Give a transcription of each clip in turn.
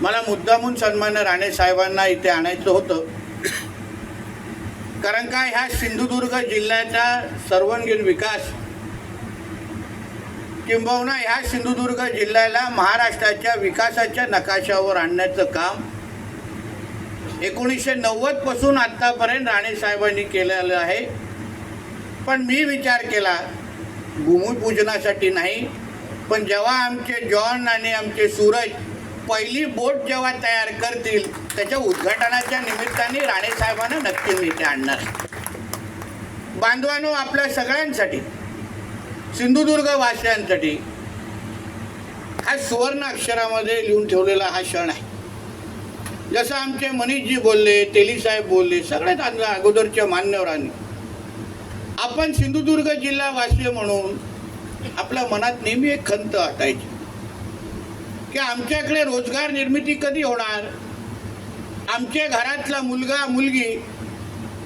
मला मुद्दामून सन्मान्य राणे साहेबांना इथे आणायचं होतं, कारण का ह्या सिंधुदुर्ग जिल्ह्याचा सर्वांगीण विकास किंबहुना ह्या सिंधुदुर्ग जिल्ह्याला महाराष्ट्राच्या विकासाच्या नकाशावर आणण्याचं काम 1990 पासून आत्तापर्यंत राणे साहेबांनी केलेलं आहे. पण मी विचार केला भूमिपूजनासाठी नाही, पण जेव्हा आमचे जॉन आणि आमचे सूरज पहिली बोट जेव्हा तयार करतील त्याच्या उद्घाटनाच्या निमित्ताने राणे साहेबांना नक्की मी इथे आणणार. बांधवांनो, आपल्या सगळ्यांसाठी, सिंधुदुर्ग वासियांसाठी हा सुवर्ण अक्षरामध्ये लिहून ठेवलेला हा क्षण आहे. जसं आमचे मनीषजी बोलले, तेली साहेब बोलले, सगळ्यात अगोदरच्या मान्यवरांनी, आपण सिंधुदुर्ग जिल्हा वासी म्हणून आपल्या मनात नेहमी एक खंत वाटायची की आमच्याकडे रोजगार निर्मिती कधी होणार. आमच्या घरातला मुलगा मुलगी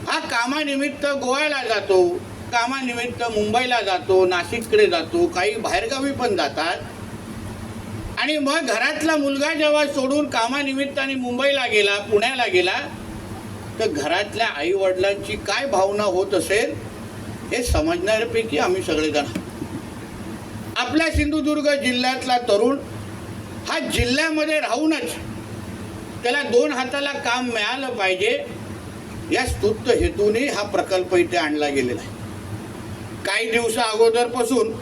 हा कामानिमित्त गोव्याला जातो, कामानिमित्त मुंबईला जातो, नाशिककडे जातो, काही बाहेरगावी पण जातात. आणि मग घरातला मुलगा जेव्हा सोडून कामानिमित्ताने मुंबईला गेला, पुण्याला गेला, तर घरातल्या आईवडिलांची काय भावना होत असेल हे समजणाऱ्यापैकी आम्ही सगळेजण. आपल्या सिंधुदुर्ग जिल्ह्यातला तरुण हा जिल्ह्यामध्ये राहूनच त्याला 2 हाताला काम मिळालं पाहिजे या स्तुत्य हेतूने हा प्रकल्प इथे आणला गेलेला आहे. काही दिवसा अगोदरपासून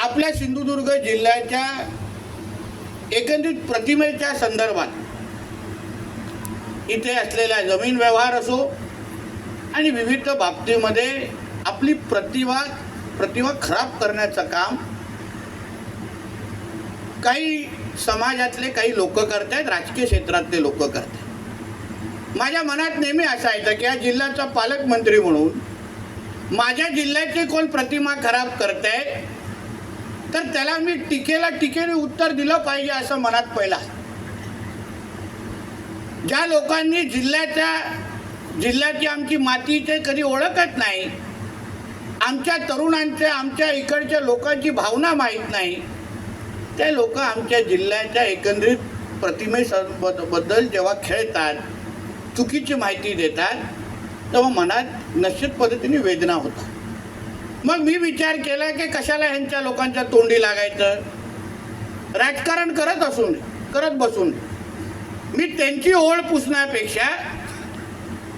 आपल्या सिंधुदुर्ग जिल्ह्याच्या एकंदरीत प्रतिमेच्या संदर्भात इथे असलेला जमीन व्यवहार असो आणि विविध बाबतीमध्ये आपली प्रतिमा खराब करण्याचं काम काही समाजातले काही लोक करतायत, राजकीय क्षेत्रातले लोक करतायत. माझ्या मनात नेहमी असायचं की या जिल्ह्याचा पालकमंत्री म्हणून माझ्या जिल्ह्याची कोण प्रतिमा खराब करताय तर त्याला मी टीकेने उत्तर दिलं पाहिजे असं मनात पहिला. ज्या लोकांनी जिल्ह्याची आमची मातीचे कधी ओळखत नाही, आमच्या तरुणांच्या, आमच्या इकडच्या लोकांची भावना माहीत नाही, ते लोक आमच्या जिल्ह्याच्या एकंदरीत प्रतिमेबद्दल जेव्हा खेळतात, चुकीची माहिती देतात, तेव्हा मनात निश्चित पद्धतीने वेदना होतात. मग मी विचार केला की कशाला ह्यांच्या लोकांच्या तोंडी लागायचं, राजकारण करत बसून मी त्यांची ओळ पुसण्यापेक्षा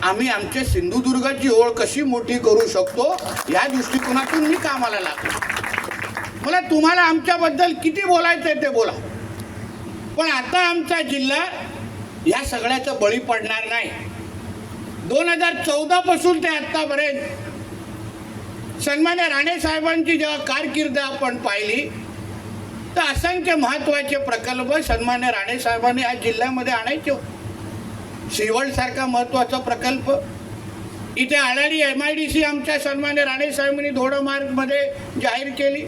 आम्ही आमच्या सिंधुदुर्गाची ओळ कशी मोठी करू शकतो या दृष्टिकोनातून मी कामाला लागलो. मला तुम्हाला आमच्याबद्दल किती बोलायचं आहे ते बोला, पण आता आमचा जिल्हा या सगळ्याचं बळी पडणार नाही. 2014 पासून ते आत्तापर्यंत सन्मान्य राणे साहेबांची जेव्हा कारकीर्द आपण पाहिली तर असंख्य महत्त्वाचे प्रकल्प सन्मान्य राणे साहेबांनी या जिल्ह्यामध्ये आणायचे. शिवडसारखा महत्त्वाचा प्रकल्प इथे आळाडी MIDC आमच्या सन्मान्य राणे साहेबांनी धोडमार्गमध्ये जाहीर केली.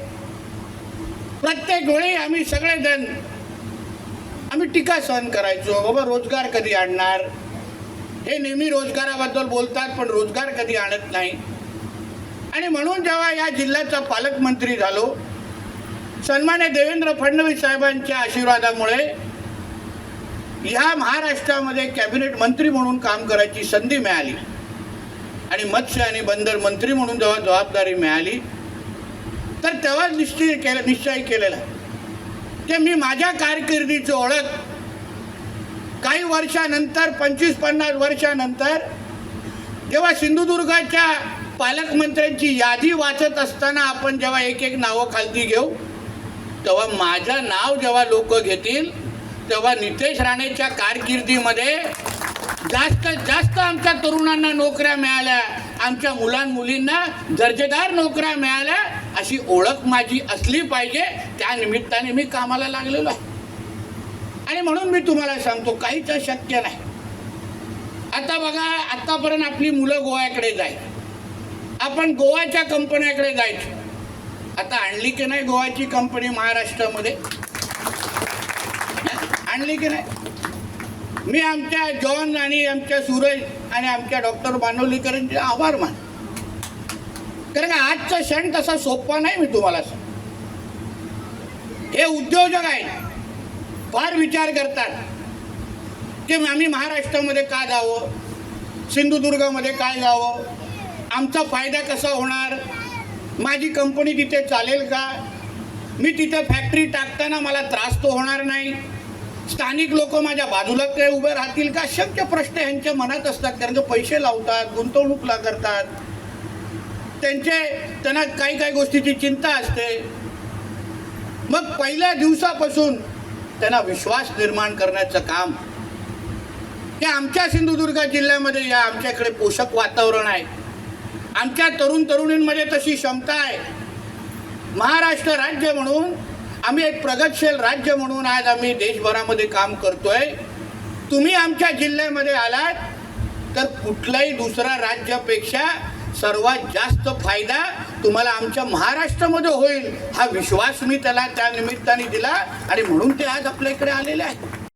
प्रत्येक वेळी आम्ही सगळेजण टीका सहन करायचो, बाबा रोजगार कधी आणणार, हे नेहमी रोजगाराबद्दल बोलतात पण रोजगार कधी आणत नाही. आणि म्हणून जेव्हा या जिल्ह्याचा पालकमंत्री झालो, सन्मान्य देवेंद्र फडणवीस साहेबांच्या आशीर्वादामुळे ह्या महाराष्ट्रामध्ये कॅबिनेट मंत्री म्हणून काम करायची संधी मिळाली आणि मत्स्य आणि बंदर मंत्री म्हणून जेव्हा जबाबदारी मिळाली तर तेव्हा निश्चय केलेला की मी माझ्या कारकिर्दीची ओळख काही वर्षानंतर, 25-50 वर्षानंतर जेव्हा सिंधुदुर्गाच्या पालकमंत्र्यांची यादी वाचत असताना आपण जेव्हा एक नावं खालती घेऊ, तेव्हा माझं नाव जेव्हा लोक घेतील तेव्हा नितेश राणेच्या कारकिर्दीमध्ये जास्त आमच्या तरुणांना नोकऱ्या मिळाल्या, आमच्या मुलांमुलींना दर्जेदार नोकऱ्या मिळाल्या अशी ओळख माझी असली पाहिजे. त्या निमित्ताने मी कामाला लागलेलो आहे. आणि म्हणून मी तुम्हाला सांगतो, काहीच शक्य नाही. आता बघा, आतापर्यंत आपली मुलं गोव्याकडे जायची, आपण गोव्याच्या कंपन्याकडे जायचो. आता आणली की नाही गोव्याची कंपनी महाराष्ट्रामध्ये? आणली की नाही? मी आमच्या जॉन आणि आमच्या सूरज आणि आमच्या डॉक्टर बानवलीकरांचे आभार मान, कारण आजचा क्षण तसा सोपा नाही. मी तुम्हाला सांग, हे उद्योजक आहेत, फार विचार करतात की आम्ही महाराष्ट्रामध्ये का जावं, सिंधुदुर्गामध्ये काय जावं, आमचा फायदा कसा होणार, माझी कंपनी तिथे चालेल का, मी तिथे फॅक्टरी टाकताना मला त्रास तो होणार नाही, स्थानिक लोक माझ्या बाजूला काय उभे राहतील का, अशक्य प्रश्न यांच्या मनात असतात. कारण की पैसे लावतात, गुंतवणूक करतात, त्यांना काही गोष्टीची चिंता असते. मग पहिल्या दिवसापासून त्यांना विश्वास निर्माण करण्याचं काम की आमच्या सिंधुदुर्ग जिल्ह्यामध्ये या, आमच्याकडे पोषक वातावरण आहे, आमच्या तरुणींमध्ये तशी क्षमता आहे. महाराष्ट्र राज्य म्हणून आम्ही एक प्रगतशील राज्य म्हणून आज आम्ही देशभरामध्ये काम करतोय. तुम्ही आमच्या जिल्ह्यामध्ये आलात तर कुठल्याही दुसऱ्या राज्यापेक्षा सर्वात जास्त फायदा तुम्हाला आमच्या महाराष्ट्रामध्ये होईल, हा विश्वास मी त्याला त्या निमित्ताने दिला आणि म्हणून ते आज आपल्या इकडे आलेले आहेत.